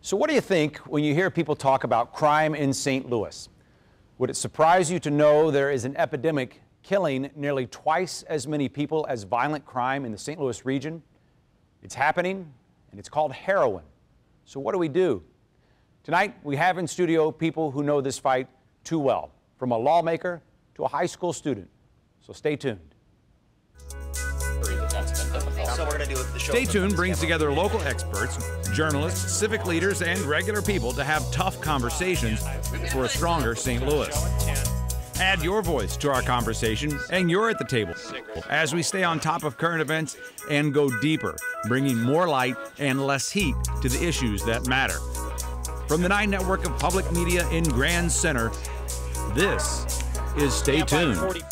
So what do you think when you hear people talk about crime in St. Louis? Would it surprise you to know there is an epidemic killing nearly twice as many people as violent crime in the St. Louis region? It's happening, and it's called heroin. So what do we do? Tonight, we have in studio people who know this fight too well, from a lawmaker to a high school student. So stay tuned. Stay Tuned brings together local experts, journalists, civic leaders, and regular people to have tough conversations for a stronger St. Louis. Add your voice to our conversation, and you're at the table as we stay on top of current events and go deeper, bringing more light and less heat to the issues that matter. From the 9 network of public media in Grand Center, this is Stay Tuned.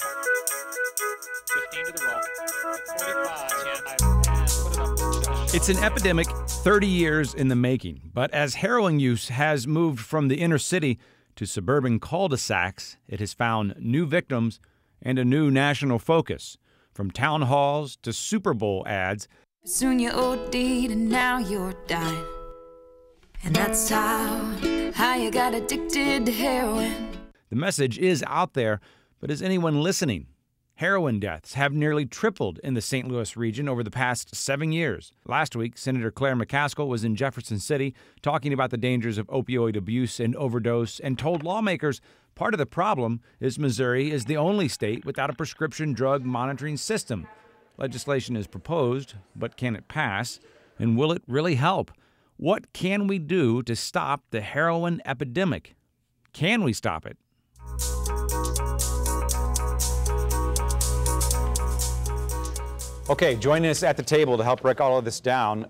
It's an epidemic 30 years in the making, but as heroin use has moved from the inner city to suburban cul-de-sacs, it has found new victims and a new national focus. From town halls to Super Bowl ads. Soon you OD'd and now you're dying. And that's how you got addicted to heroin. The message is out there, but is anyone listening? Heroin deaths have nearly tripled in the St. Louis region over the past 7 years. Last week, Senator Claire McCaskill was in Jefferson City talking about the dangers of opioid abuse and overdose and told lawmakers part of the problem is Missouri is the only state without a prescription drug monitoring system. Legislation is proposed, but can it pass? And will it really help? What can we do to stop the heroin epidemic? Can we stop it? Okay, joining us at the table to help break all of this down,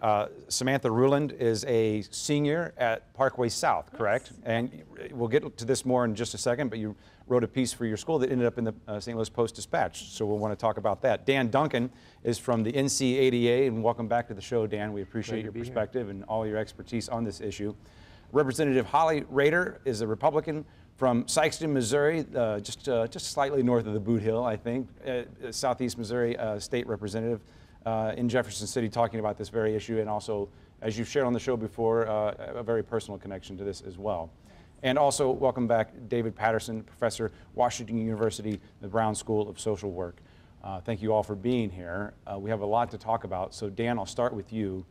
Samantha Ruland is a senior at Parkway South, correct? And we'll get to this more in just a second, but you wrote a piece for your school that ended up in the St. Louis Post-Dispatch, so we'll want to talk about that. Dan Duncan is from the NCADA, and welcome back to the show, Dan. We appreciate your perspective and all your expertise on this issue. Representative Holly Rader is a Republican from Sikeston, Missouri, just slightly north of the Boot Hill, I think, Southeast Missouri state representative in Jefferson City, talking about this very issue, and also, as you've shared on the show before, a very personal connection to this as well. And also, welcome back David Patterson, professor, Washington University, the Brown School of Social Work. Thank you all for being here. We have a lot to talk about, so Dan, I'll start with you.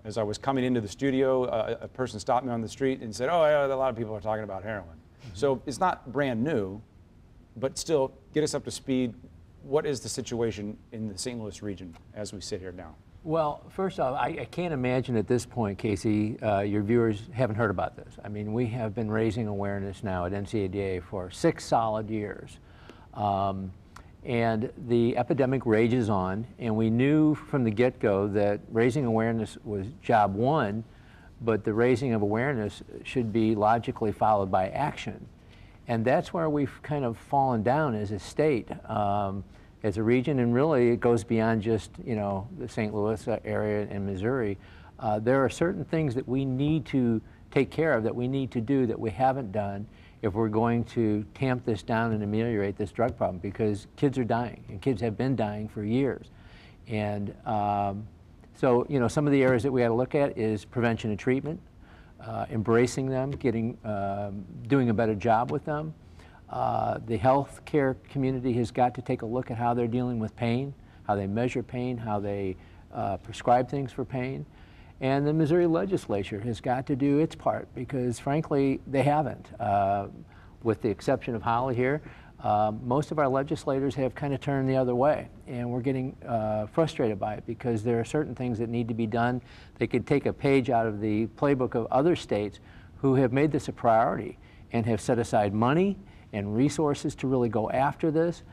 As I was coming into the studio, a person stopped me on the street and said, oh, yeah, a lot of people are talking about heroin. So it's not brand new, but still, get us up to speed. What is the situation in the St. Louis region as we sit here now? Well, first off, I can't imagine at this point, Casey, your viewers haven't heard about this. I mean, we have been raising awareness now at NCADA for 6 solid years. And the epidemic rages on, and we knew from the get-go that raising awareness was job one, but the raising of awareness should be logically followed by action. And that's where we've kind of fallen down as a state, as a region, and really it goes beyond just, you know, the St. Louis area and Missouri. There are certain things that we need to take care of, that we need to do that we haven't done, if we're going to tamp this down and ameliorate this drug problem, because kids are dying, and kids have been dying for years. And so, you know, some of the areas that we got to look at is prevention and treatment, embracing them, doing a better job with them. The healthcare community has got to take a look at how they're dealing with pain, how they measure pain, how they prescribe things for pain. And the Missouri legislature has got to do its part, because frankly, they haven't. With the exception of Holly here, most of our legislators have kind of turned the other way, and we're getting frustrated by it, because there are certain things that need to be done. They could take a page out of the playbook of other states who have made this a priority and have set aside money and resources to really go after this.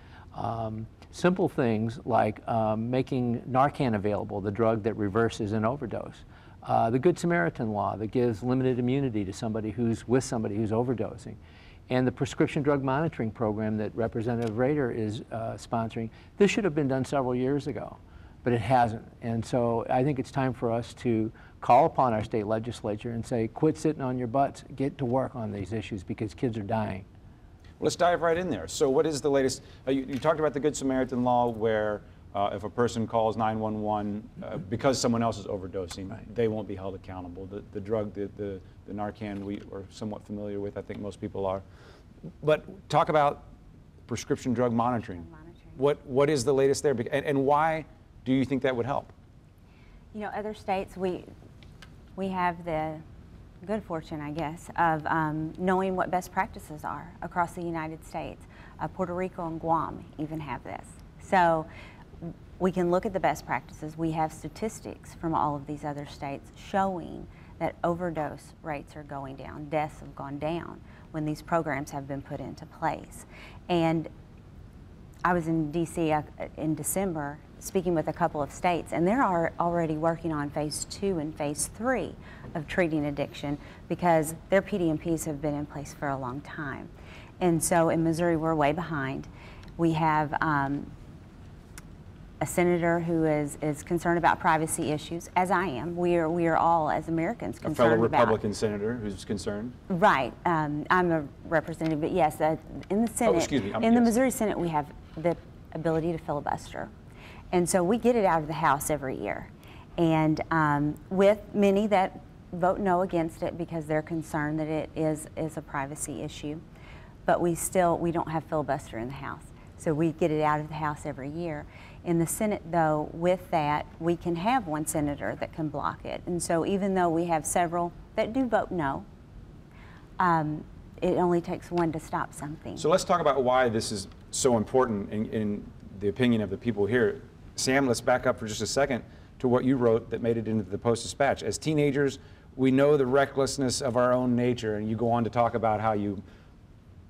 Simple things like making Narcan available, the drug that reverses an overdose. The Good Samaritan law that gives limited immunity to somebody who's with somebody who's overdosing. And the prescription drug monitoring program that Representative Rader is sponsoring. This should have been done several years ago, but it hasn't. And so I think it's time for us to call upon our state legislature and say, quit sitting on your butts, get to work on these issues, because kids are dying. Let's dive right in there. So what is the latest? You talked about the Good Samaritan law, where If a person calls 911 because someone else is overdosing, they won't be held accountable. The drug, the Narcan, we are somewhat familiar with. I think most people are. But talk about prescription drug monitoring. What is the latest there, and why do you think that would help? You know, other states, we have the good fortune, I guess, of knowing what best practices are across the United States. Puerto Rico and Guam even have this. So we can look at the best practices. We have statistics from all of these other states showing that overdose rates are going down, deaths have gone down when these programs have been put into place. And I was in DC in December speaking with a couple of states, and they're already working on phase 2 and phase 3 of treating addiction because their PDMPs have been in place for a long time. And so in Missouri, we're way behind. We have a senator who is concerned about privacy issues, as I am. We are all, as Americans, concerned about. A fellow Republican senator who's concerned? Right. I'm a representative, but yes, in the Senate, in the Missouri Senate, we have the ability to filibuster. And so we get it out of the House every year. And with many that vote no against it because they're concerned that it is a privacy issue. But we don't have filibuster in the House. So we get it out of the House every year. In the Senate, though, with that, we can have one senator that can block it. And so even though we have several that do vote no, it only takes one to stop something. So let's talk about why this is so important in the opinion of the people here. Sam, let's back up for just a second to what you wrote that made it into the Post-Dispatch. As teenagers, we know the recklessness of our own nature, and you go on to talk about how you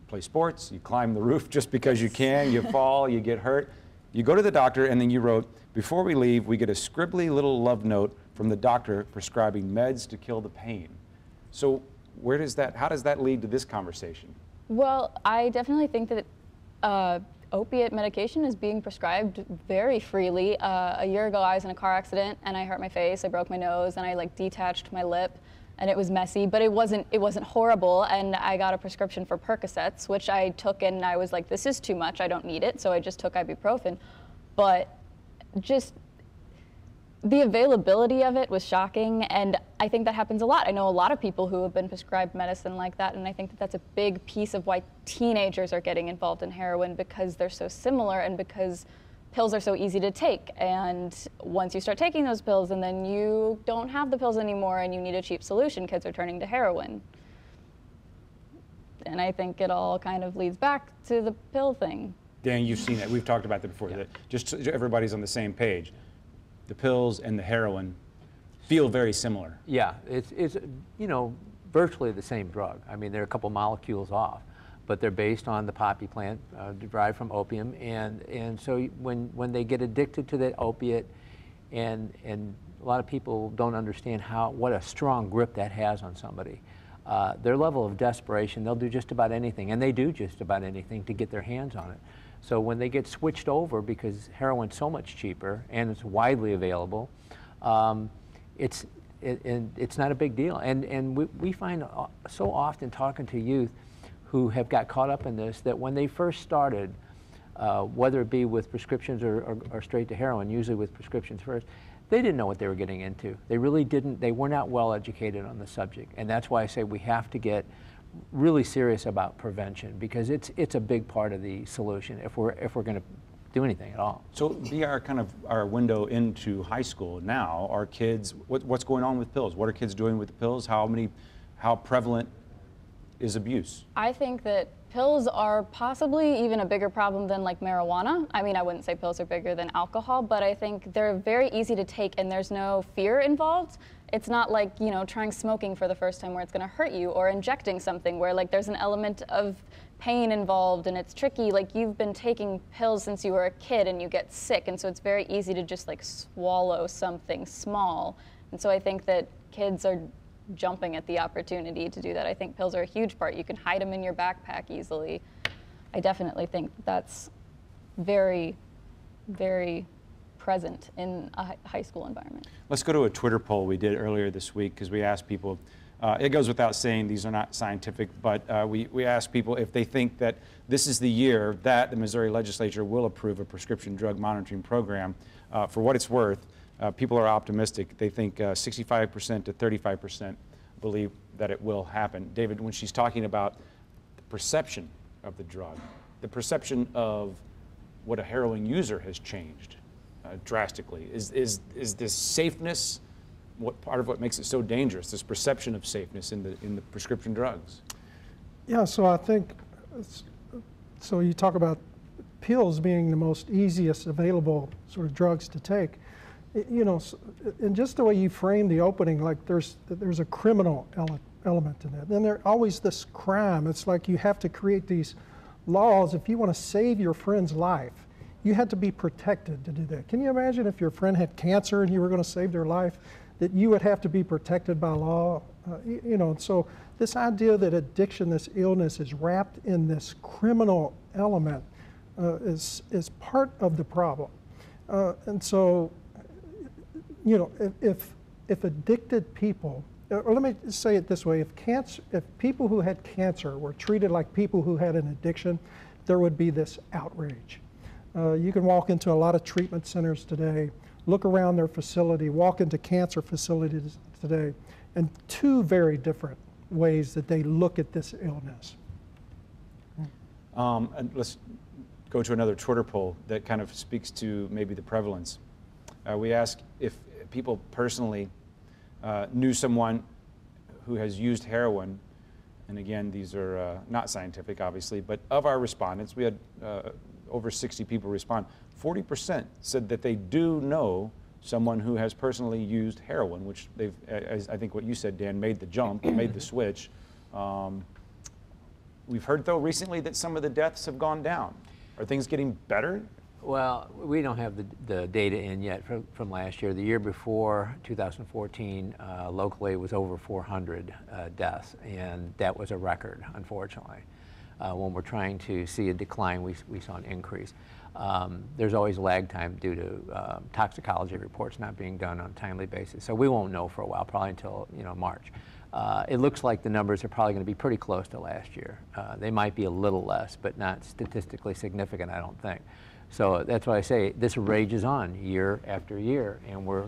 play sports, you climb the roof just because you can, you fall, you get hurt. You go to the doctor, and then you wrote, before we leave, we get a scribbly little love note from the doctor prescribing meds to kill the pain. So how does that lead to this conversation? Well, I definitely think that opiate medication is being prescribed very freely. A year ago, I was in a car accident, and I hurt my face, I broke my nose, and I detached my lip. And it was messy, but it wasn't horrible. And I got a prescription for Percocets, which I took, and I was like, this is too much, I don't need it. So I just took ibuprofen. But just the availability of it was shocking. And I think that happens a lot. I know a lot of people who have been prescribed medicine like that. And I think that that's a big piece of why teenagers are getting involved in heroin, because they're so similar and because pills are so easy to take, and once you start taking those pills and then you don't have the pills anymore and you need a cheap solution, kids are turning to heroin. And I think it all kind of leads back to the pill thing. Dan, you've seen that. We've talked about that before. That just so everybody's on the same page. The pills and the heroin feel very similar. Yeah, it's virtually the same drug. I mean, they're a couple molecules off, but they're based on the poppy plant derived from opium, and so when they get addicted to that opiate, and a lot of people don't understand what a strong grip that has on somebody. Their level of desperation, they'll do just about anything, and they do just about anything to get their hands on it. So when they get switched over, because heroin's so much cheaper and it's widely available, it's not a big deal. And we find so often talking to youth who have got caught up in this, that when they first started, whether it be with prescriptions or straight to heroin, usually with prescriptions first, they didn't know what they were getting into. They really didn't. They were not well educated on the subject. And that's why I say we have to get really serious about prevention, because it's a big part of the solution if we're going to do anything at all. So be our window into high school now. Our kids, what's going on with pills? What are kids doing with the pills? How prevalent is abuse? I think that pills are possibly even a bigger problem than marijuana. I mean, I wouldn't say pills are bigger than alcohol, but I think they're very easy to take and there's no fear involved. It's not like, trying smoking for the first time where it's gonna hurt you, or injecting something where there's an element of pain involved and it's tricky. You've been taking pills since you were a kid and you get sick, and so it's very easy to just swallow something small. And so I think that kids are jumping at the opportunity to do that. I think pills are a huge part. You can hide them in your backpack easily. I definitely think that's very, very present in a high school environment. Let's go to a Twitter poll we did earlier this week, because we asked people, It goes without saying these are not scientific, but we ask people if they think that this is the year that the Missouri legislature will approve a prescription drug monitoring program. For what it's worth, people are optimistic. They think 65% to 35% believe that it will happen. David, when she's talking about the perception of the drug, the perception of what a heroin user has changed drastically. Is this safeness part of what makes it so dangerous, this perception of safeness in the prescription drugs? Yeah, so I think, so you talk about pills being the most easiest available sort of drugs to take. You know, and just the way you frame the opening, like there's a criminal element in it. Then there's always this crime. It's like you have to create these laws. If you want to save your friend's life, you had to be protected to do that. Can you imagine if your friend had cancer and you were going to save their life, that you would have to be protected by law? You know, so this idea that addiction, this illness, is wrapped in this criminal element is part of the problem. And so, you know, if addicted people, or let me say it this way, if people who had cancer were treated like people who had an addiction, there would be this outrage. You can walk into a lot of treatment centers today, look around their facility, walk into cancer facilities today, and two very different ways that they look at this illness. And let's go to another Twitter poll that kind of speaks to maybe the prevalence. We ask if people personally knew someone who has used heroin, and again, these are not scientific, obviously, but of our respondents, we had over 60 people respond. 40% said that they do know someone who has personally used heroin, which they've, as I think what you said, Dan, made the jump, made the switch. We've heard, though, recently that some of the deaths have gone down. Are things getting better? Well, we don't have the data in yet from last year. The year before, 2014, locally it was over 400 deaths, and that was a record, unfortunately. When we're trying to see a decline, we saw an increase. There's always lag time due to toxicology reports not being done on a timely basis, so we won't know for a while, probably until March. It looks like the numbers are probably going to be pretty close to last year. They might be a little less, but not statistically significant, I don't think. So that's why I say this rages on year after year, and we're,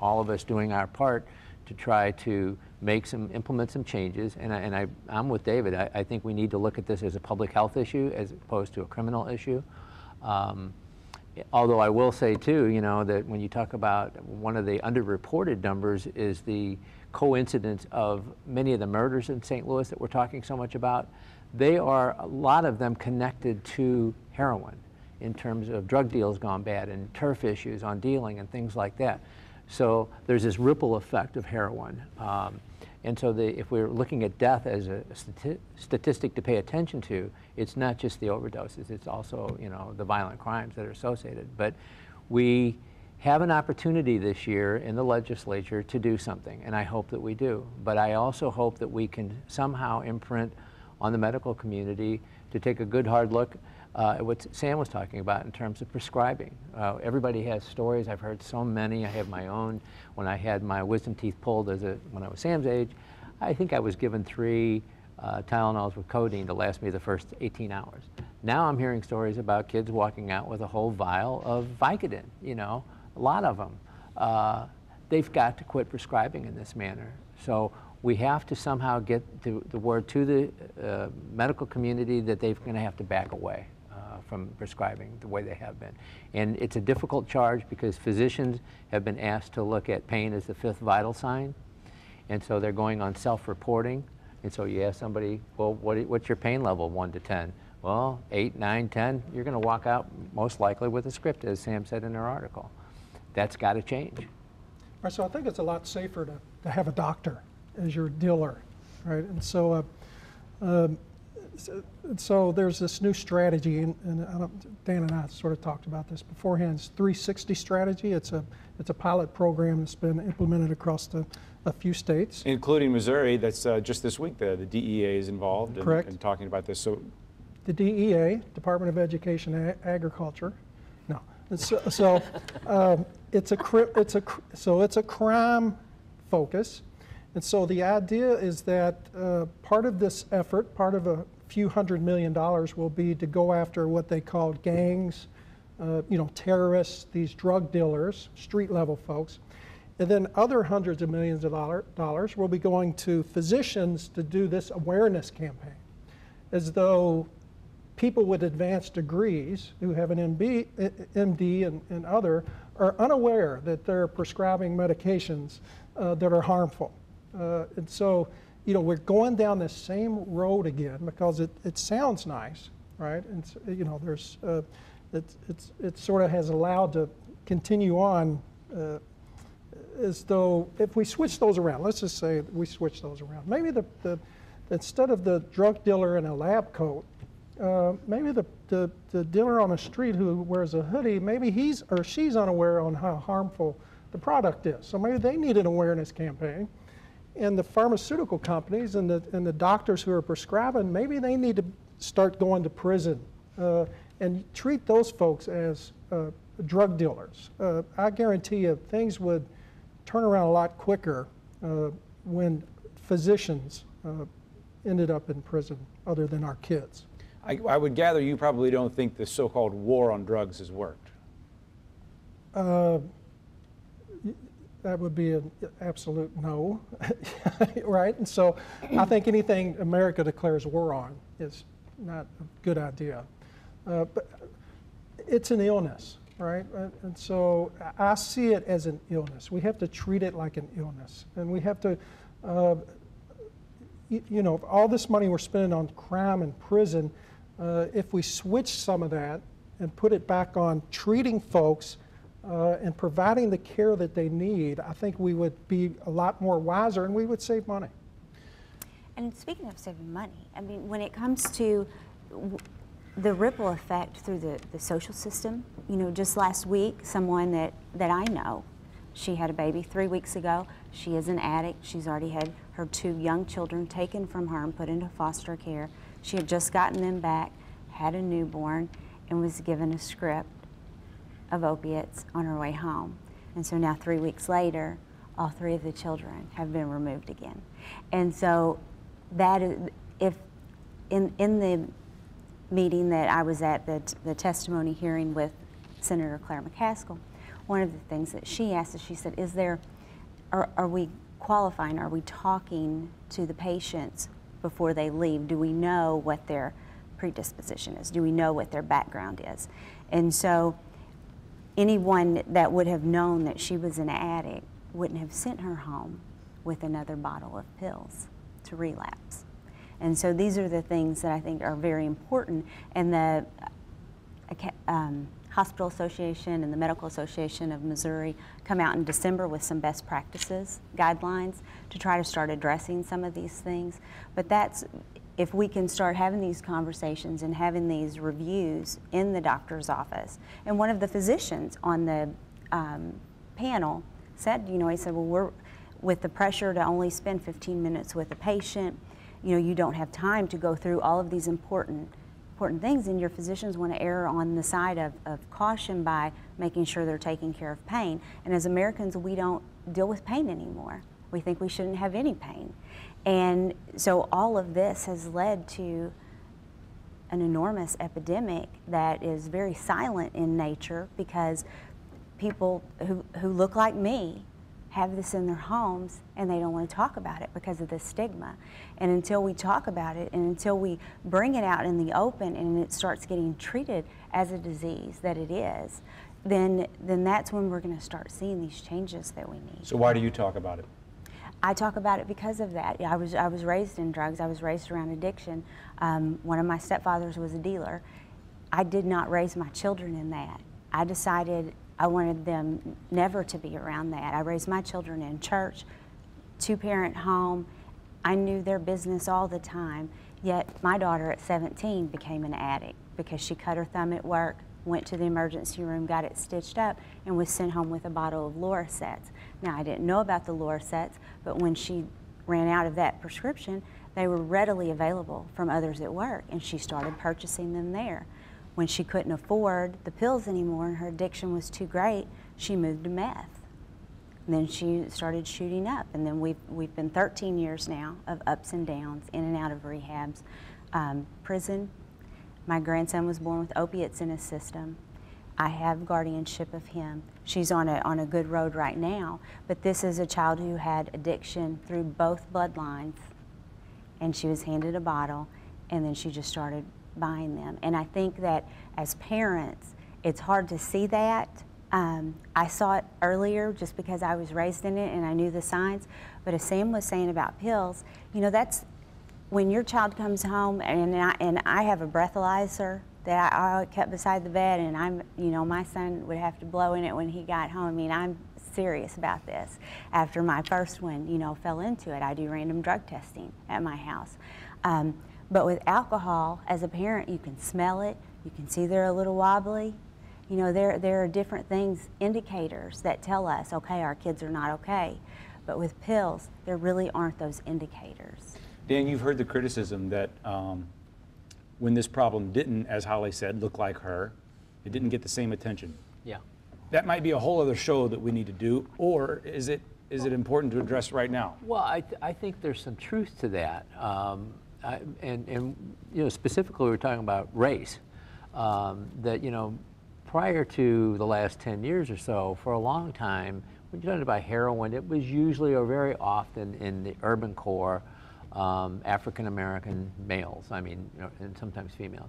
all of us doing our part to try to implement some changes. And I'm with David. I think we need to look at this as a public health issue as opposed to a criminal issue. Although I will say too, that when you talk about one of the underreported numbers is the coincidence of many of the murders in St. Louis that we're talking so much about. They are, a lot of them, connected to heroin in terms of drug deals gone bad and turf issues on dealing and things like that. So there's this ripple effect of heroin. And so if we're looking at death as a statistic to pay attention to, it's not just the overdoses, it's also the violent crimes that are associated. But we have an opportunity this year in the legislature to do something, and I hope that we do. But I also hope that we can somehow imprint on the medical community to take a good hard look at what Sam was talking about in terms of prescribing. Everybody has stories. I've heard so many. I have my own. When I had my wisdom teeth pulled when I was Sam's age, I think I was given 3 Tylenols with codeine to last me the first 18 hours. Now I'm hearing stories about kids walking out with a whole vial of Vicodin, a lot of them. They've got to quit prescribing in this manner. So we have to somehow get the word to the medical community that they're going to have to back away from prescribing the way they have been. And it's a difficult charge because physicians have been asked to look at pain as the 5th vital sign. And so they're going on self-reporting. And so you ask somebody, well, what's your pain level, 1 to 10? Well, 8, 9, 10, you're going to walk out most likely with a script, as Sam said in her article. That's got to change. Right, so I think it's a lot safer to have a doctor as your dealer, right? And so, so there's this new strategy, and Dan and I sort of talked about this beforehand. It's 360 strategy. It's a pilot program that's been implemented across a few states, including Missouri. That's just this week. The DEA is involved in talking about this. So, the DEA, Department of Education and Agriculture. No, it's a crime focus. And so the idea is that part of this effort, part of a few $100 million will be to go after what they call gangs, terrorists, these drug dealers, street level folks. And then other hundreds of millions of dollars will be going to physicians to do this awareness campaign, as though people with advanced degrees who have an MD and other are unaware that they're prescribing medications that are harmful. And so, we're going down this same road again because it sounds nice, right? And there's it sort of has allowed to continue on as though if we switch those around, let's just say we switch those around. Maybe instead of the drug dealer in a lab coat, maybe the dealer on the street who wears a hoodie, maybe he's or she's unaware on how harmful the product is. So maybe they need an awareness campaign. And the pharmaceutical companies and the doctors who are prescribing, maybe they need to start going to prison and treat those folks as drug dealers. I guarantee you things would turn around a lot quicker when physicians ended up in prison other than our kids. I would gather you probably don't think the so-called war on drugs has worked. That would be an absolute no, right? And so I think anything America declares war on is not a good idea. But it's an illness, right? And so I see it as an illness. We have to treat it like an illness. And we have to, all this money we're spending on crime and prison, if we switch some of that and put it back on treating folks and providing the care that they need, I think we would be a lot more wiser and we would save money. And speaking of saving money, I mean, when it comes to the ripple effect through the social system, just last week, someone that I know, she had a baby 3 weeks ago. She is an addict. She's already had her 2 young children taken from her and put into foster care. She had just gotten them back, had a newborn, and was given a script of opiates on her way home. And so now 3 weeks later, all 3 of the children have been removed again. And so that is, if in the meeting that I was at, the testimony hearing with Senator Claire McCaskill, one of the things that she asked is, she said, are we qualifying, are we talking to the patients before they leave? Do we know what their predisposition is? Do we know what their background is? And so anyone that would have known that she was an addict wouldn't have sent her home with another bottle of pills to relapse. And so these are the things that I think are very important. And the Hospital Association and the Medical Association of Missouri come out in December with some best practices guidelines to try to start addressing some of these things. But that's, if we can start having these conversations and having these reviews in the doctor's office. And one of the physicians on the panel said, he said, well, we're with the pressure to only spend 15 minutes with a patient, you don't have time to go through all of these important things, and your physicians want to err on the side of caution by making sure they're taking care of pain. And as Americans, we don't deal with pain anymore. We think we shouldn't have any pain. And so all of this has led to an enormous epidemic that is very silent in nature, because people who look like me have this in their homes and they don't want to talk about it because of the stigma. And until we talk about it and until we bring it out in the open and it starts getting treated as a disease that it is, then that's when we're going to start seeing these changes that we need. So why do you talk about it? I talk about it because of that. I was raised in drugs. I was raised around addiction. One of my stepfathers was a dealer. I did not raise my children in that. I decided I wanted them never to be around that. I raised my children in church, 2-parent home. I knew their business all the time, yet my daughter at 17 became an addict because she cut her thumb at work, went to the emergency room, got it stitched up, and was sent home with a bottle of Loracets. Now, I didn't know about the Loracets, but when she ran out of that prescription, they were readily available from others at work, and she started purchasing them there. When she couldn't afford the pills anymore and her addiction was too great, she moved to meth. And then she started shooting up, and then we've been 13 years now of ups and downs, in and out of rehabs, prison. My grandson was born with opiates in his system. I have guardianship of him. She's on a good road right now, but this is a child who had addiction through both bloodlines, and she was handed a bottle, and then she just started buying them. And I think that as parents, it's hard to see that. I saw it earlier just because I was raised in it and I knew the signs, but as Sam was saying about pills, you know, that's when your child comes home, and I have a breathalyzer that I kept beside the bed, and you know, my son would have to blow in it when he got home. I mean, I'm serious about this. After my first one, you know, fell into it, I do random drug testing at my house. But with alcohol, as a parent, you can smell it, you can see they're a little wobbly. You know, there are different things, indicators that tell us, okay, our kids are not okay. But with pills, there really aren't those indicators. Dan, you've heard the criticism that when this problem didn't, as Holly said, look like her, it didn't get the same attention. Yeah. That might be a whole other show that we need to do, or is it important to address right now? Well, I think there's some truth to that. And you know, specifically we're talking about race. That, you know, prior to the last 10 years or so, for a long time, when you're talking about heroin, it was usually or very often in the urban core, African-American males, I mean, you know, and sometimes females.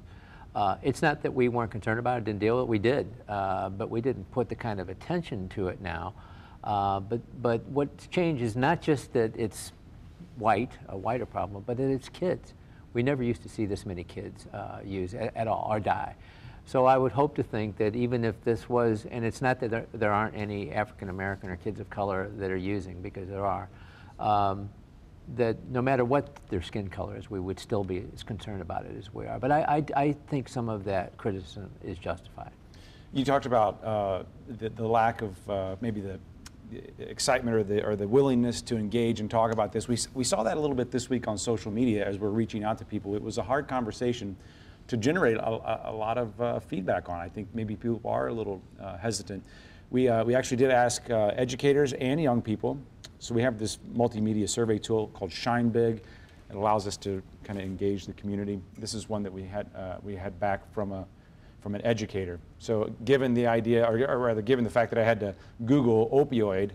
It's not that we weren't concerned about it, didn't deal with it, we did, but we didn't put the kind of attention to it now. But what's changed is not just that it's a whiter problem, but that it's kids. We never used to see this many kids use at all or die. So I would hope to think that even if this was, and it's not that there aren't any African American or kids of color that are using, because there are, that no matter what their skin color is, we would still be as concerned about it as we are. But I think some of that criticism is justified. You talked about the lack of maybe the excitement or the willingness to engage and talk about this. We saw that a little bit this week on social media as we're reaching out to people. It was a hard conversation to generate a lot of feedback on. I think maybe people are a little hesitant. We actually did ask educators and young people. So we have this multimedia survey tool called Shine Big. It allows us to kind of engage the community. This is one that we had back from an educator. So given the idea, or rather given the fact that I had to Google opioid,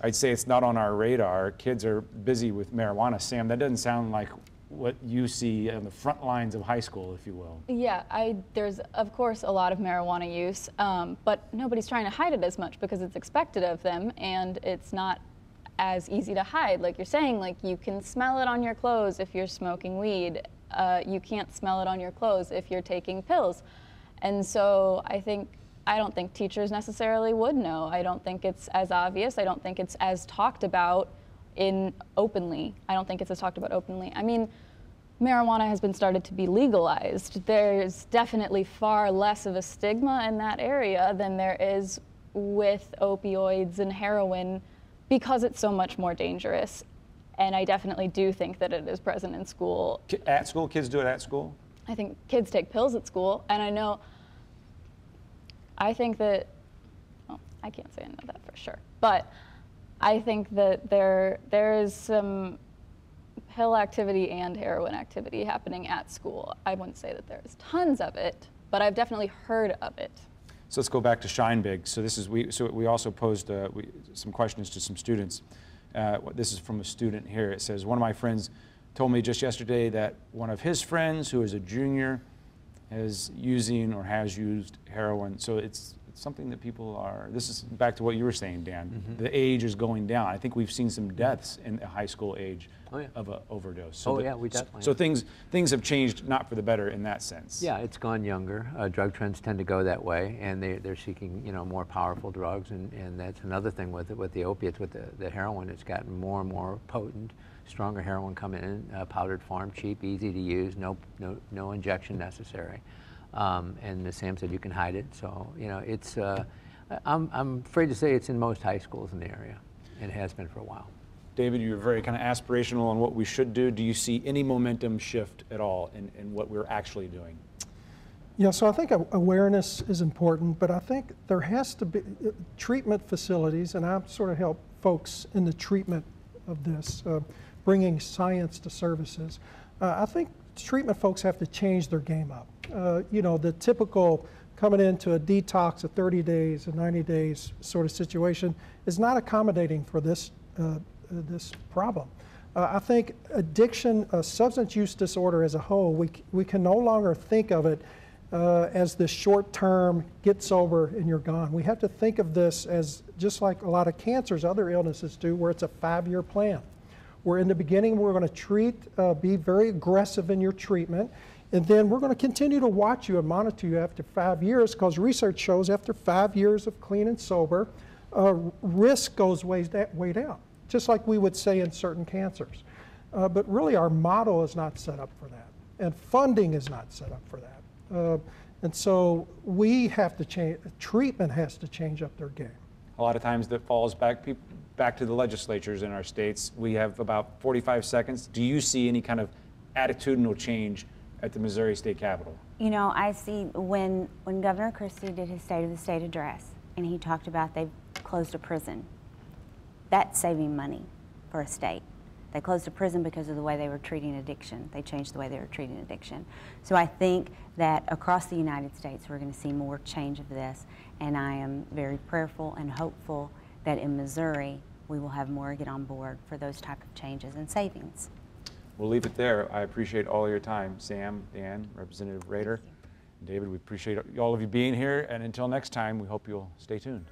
I'd say it's not on our radar. Kids are busy with marijuana. Sam, that doesn't sound like what you see on the front lines of high school, if you will. Yeah, there's of course a lot of marijuana use, but nobody's trying to hide it as much because it's expected of them, and it's not as easy to hide. Like you're saying, like you can smell it on your clothes if you're smoking weed. You can't smell it on your clothes if you're taking pills. And so I don't think teachers necessarily would know. I don't think it's as obvious. I don't think it's as talked about openly. I don't think it's as talked about openly. I mean, marijuana has been started to be legalized. There's definitely far less of a stigma in that area than there is with opioids and heroin because it's so much more dangerous. And I definitely do think that it is present in school. At school? Kids do it at school? I think kids take pills at school, and I think that, well, I can't say I know that for sure, but I think that there is some pill activity and heroin activity happening at school. I wouldn't say that there's tons of it, but I've definitely heard of it. So let's go back to Shine Big. So we also posed some questions to some students. This is from a student here. It says, one of my friends told me just yesterday that one of his friends, who is a junior, is using or has used heroin. So it's something that people are, this is back to what you were saying, Dan. Mm-hmm. The age is going down. I think we've seen some deaths in the high school age of an overdose. So yeah, we definitely. So things have changed, not for the better in that sense. Yeah, it's gone younger. Drug trends tend to go that way, and they're seeking, you know, more powerful drugs, and that's another thing with the opiates, with the heroin. It's gotten more and more potent. Stronger heroin coming in, powdered form, cheap, easy to use, no injection necessary. And as Sam said, you can hide it. So, you know, it's, I'm afraid to say it's in most high schools in the area. It has been for a while. David, you're very kind of aspirational on what we should do. Do you see any momentum shift at all in what we're actually doing? Yeah, so I think awareness is important, but I think there has to be treatment facilities, and I sort of help folks in the treatment of this, bringing science to services. I think treatment folks have to change their game up. You know, the typical coming into a detox of 30 days and 90 days sort of situation is not accommodating for this, this problem. I think addiction, substance use disorder as a whole, we can no longer think of it as the short-term, get sober and you're gone. We have to think of this as just like a lot of cancers, other illnesses do, where it's a 5-year plan. Where in the beginning we're going to treat, be very aggressive in your treatment, and then we're going to continue to watch you and monitor you after 5 years, because research shows after 5 years of clean and sober, risk goes way down, just like we would say in certain cancers. But really our model is not set up for that, and funding is not set up for that. And so we have to change, treatment has to change up their game. A lot of times that falls back to the legislatures in our states. We have about 45 seconds. Do you see any kind of attitudinal change at the Missouri State Capitol? You know, I see when Governor Christie did his State of the State address, and he talked about they've closed a prison, that's saving money for a state. They closed a prison because of the way they were treating addiction. They changed the way they were treating addiction. So I think that across the United States we're going to see more change of this, and I am very prayerful and hopeful that in Missouri we will have more get on board for those type of changes and savings. We'll leave it there. I appreciate all your time. Sam, Dan, Representative Rader, and David, we appreciate all of you being here, and until next time, we hope you'll stay tuned.